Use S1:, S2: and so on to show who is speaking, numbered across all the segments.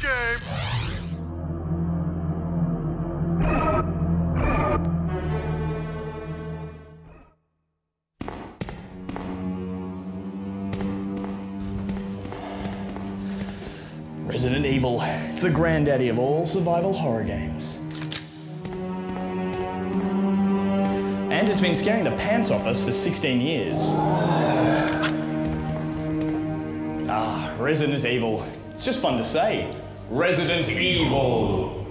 S1: game.
S2: Resident Evil, it's the granddaddy of all survival horror games. And it's been scaring the pants off us for 16 years. Ah, Resident Evil. It's just fun to say. Resident Evil.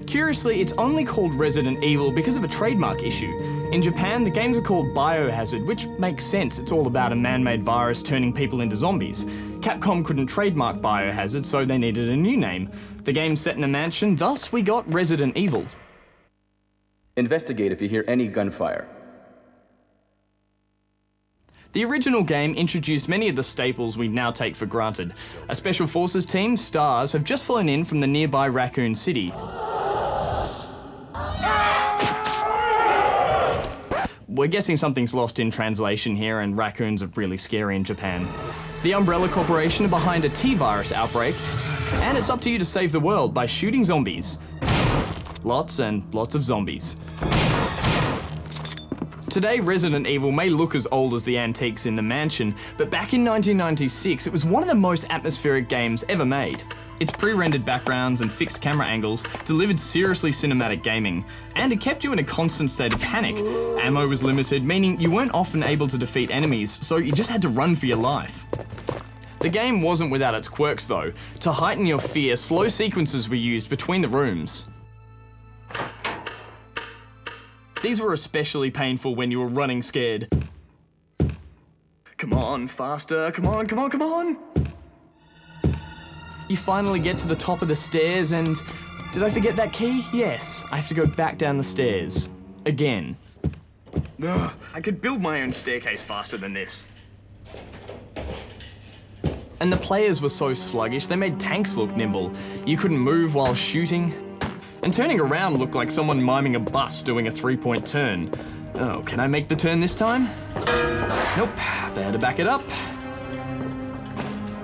S2: Curiously, it's only called Resident Evil because of a trademark issue. In Japan, the games are called Biohazard, which makes sense. It's all about a man-made virus turning people into zombies. Capcom couldn't trademark Biohazard, so they needed a new name. The game's set in a mansion, thus we got Resident Evil.
S3: Investigate if you hear any gunfire.
S2: The original game introduced many of the staples we now take for granted. A Special Forces team, STARS, have just flown in from the nearby Raccoon City. We're guessing something's lost in translation here, and raccoons are really scary in Japan. The Umbrella Corporation are behind a T-virus outbreak, and it's up to you to save the world by shooting zombies. Lots and lots of zombies. Today, Resident Evil may look as old as the antiques in the mansion, but back in 1996, it was one of the most atmospheric games ever made. Its pre-rendered backgrounds and fixed camera angles delivered seriously cinematic gaming, and it kept you in a constant state of panic. Ammo was limited, meaning you weren't often able to defeat enemies, so you just had to run for your life. The game wasn't without its quirks though. To heighten your fear, slow sequences were used between the rooms. These were especially painful when you were running scared. Come on, faster, come on, come on, come on! You finally get to the top of the stairs and... Did I forget that key? Yes, I have to go back down the stairs. Again. Ugh, I could build my own staircase faster than this. And the players were so sluggish, they made tanks look nimble. You couldn't move while shooting. And turning around looked like someone miming a bus doing a three-point turn. Oh, can I make the turn this time? Nope, better back it up.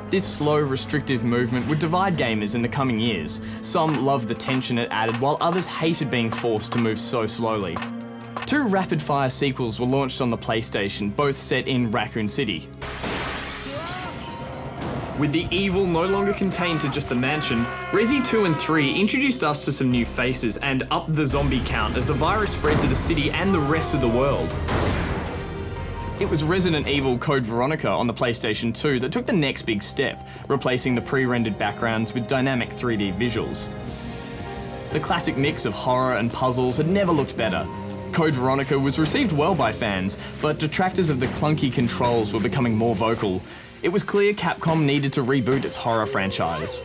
S2: This slow, restrictive movement would divide gamers in the coming years. Some loved the tension it added, while others hated being forced to move so slowly. 2 rapid-fire sequels were launched on the PlayStation, both set in Raccoon City. With the evil no longer contained to just the mansion, Resi 2 and 3 introduced us to some new faces and upped the zombie count as the virus spread to the city and the rest of the world. It was Resident Evil Code Veronica on the PlayStation 2 that took the next big step, replacing the pre-rendered backgrounds with dynamic 3D visuals. The classic mix of horror and puzzles had never looked better. Code Veronica was received well by fans, but detractors of the clunky controls were becoming more vocal. It was clear Capcom needed to reboot its horror franchise.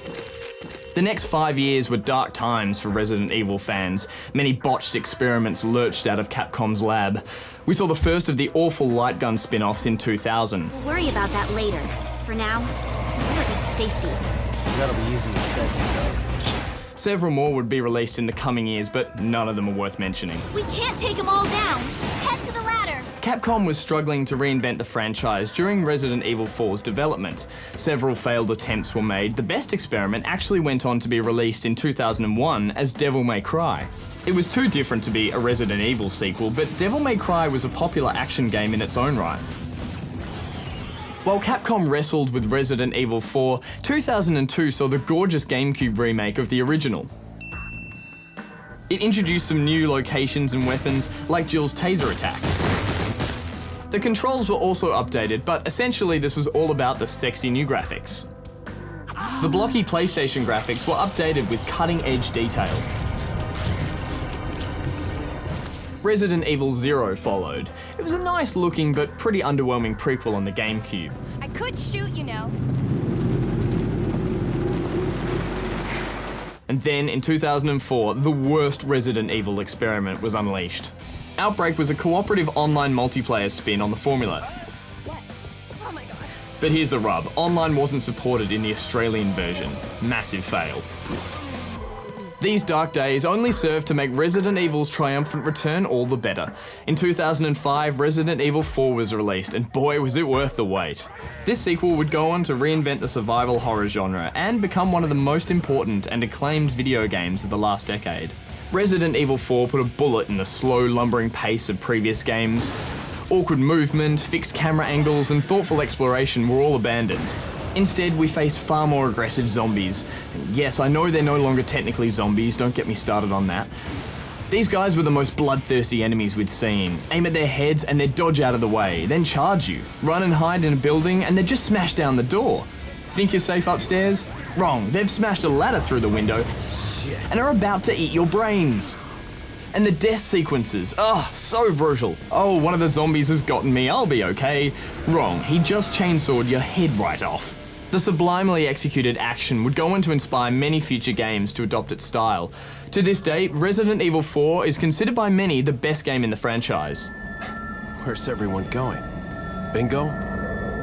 S2: The next 5 years were dark times for Resident Evil fans. Many botched experiments lurched out of Capcom's lab. We saw the first of the awful light gun spin-offs in 2000.
S4: We'll worry about that later. For now, we'll get you to safety.
S5: That'll be easier said than done.
S2: Several more would be released in the coming years, but none of them are worth mentioning.
S4: We can't take them all down. Head to the ladder.
S2: Capcom was struggling to reinvent the franchise during Resident Evil 4's development. Several failed attempts were made. The best experiment actually went on to be released in 2001 as Devil May Cry. It was too different to be a Resident Evil sequel, but Devil May Cry was a popular action game in its own right. While Capcom wrestled with Resident Evil 4, 2002 saw the gorgeous GameCube remake of the original. It introduced some new locations and weapons, like Jill's taser attack. The controls were also updated, but essentially this was all about the sexy new graphics. The blocky PlayStation graphics were updated with cutting-edge detail. Resident Evil 0 followed. It was a nice looking but pretty underwhelming prequel on the GameCube.
S4: I could shoot, you know.
S2: And then in 2004, the worst Resident Evil experiment was unleashed. Outbreak was a cooperative online multiplayer spin on the formula.
S4: What? Oh my god.
S2: But here's the rub, online wasn't supported in the Australian version. Massive fail. These dark days only serve to make Resident Evil's triumphant return all the better. In 2005, Resident Evil 4 was released, and boy was it worth the wait. This sequel would go on to reinvent the survival horror genre and become one of the most important and acclaimed video games of the last decade. Resident Evil 4 put a bullet in the slow, lumbering pace of previous games. Awkward movement, fixed camera angles, and thoughtful exploration were all abandoned. Instead, we faced far more aggressive zombies. And yes, I know they're no longer technically zombies, don't get me started on that. These guys were the most bloodthirsty enemies we'd seen. Aim at their heads and they'd dodge out of the way, then charge you. Run and hide in a building and they'd just smash down the door. Think you're safe upstairs? Wrong, they've smashed a ladder through the window and are about to eat your brains. And the death sequences, so brutal. Oh, one of the zombies has gotten me, I'll be okay. Wrong, he just chainsawed your head right off. The sublimely executed action would go on to inspire many future games to adopt its style. To this date, Resident Evil 4 is considered by many the best game in the franchise.
S1: Where's everyone going? Bingo?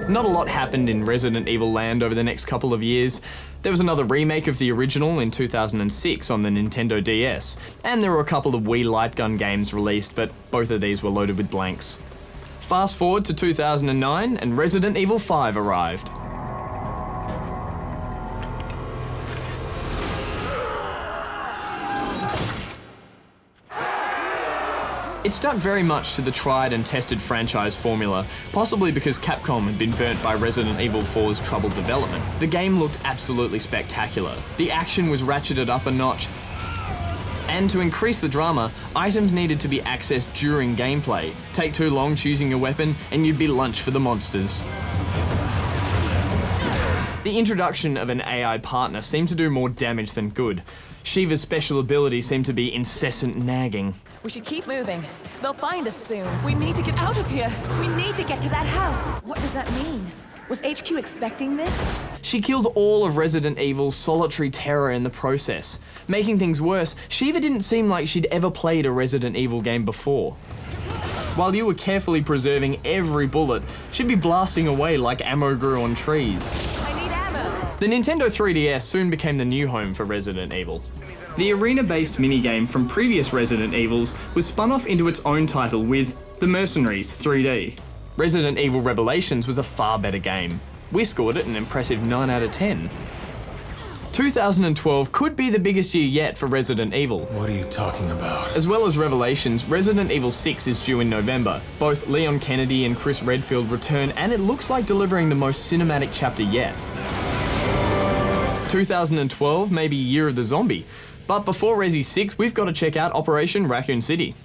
S2: Not a lot happened in Resident Evil land over the next couple of years. There was another remake of the original in 2006 on the Nintendo DS, and there were a couple of Wii Light Gun games released, but both of these were loaded with blanks. Fast forward to 2009 and Resident Evil 5 arrived. It stuck very much to the tried and tested franchise formula, possibly because Capcom had been burnt by Resident Evil 4's troubled development. The game looked absolutely spectacular. The action was ratcheted up a notch, and to increase the drama, items needed to be accessed during gameplay. Take too long choosing a weapon, and you'd be lunch for the monsters. The introduction of an AI partner seemed to do more damage than good. Shiva's special ability seemed to be incessant nagging.
S6: We should keep moving. They'll find us soon. We need to get out of here. We need to get to that house. What does that mean? Was HQ expecting this?
S2: She killed all of Resident Evil's solitary terror in the process. Making things worse, Shiva didn't seem like she'd ever played a Resident Evil game before. While you were carefully preserving every bullet, she'd be blasting away like ammo grew on trees.
S6: I need ammo.
S2: The Nintendo 3DS soon became the new home for Resident Evil. The arena-based minigame from previous Resident Evils was spun off into its own title with The Mercenaries 3D. Resident Evil Revelations was a far better game. We scored it an impressive 9 out of 10. 2012 could be the biggest year yet for Resident Evil.
S7: What are you talking about?
S2: As well as Revelations, Resident Evil 6 is due in November. Both Leon Kennedy and Chris Redfield return, and it looks like delivering the most cinematic chapter yet. 2012 may be Year of the Zombie, but before Resi 6, we've got to check out Operation Raccoon City.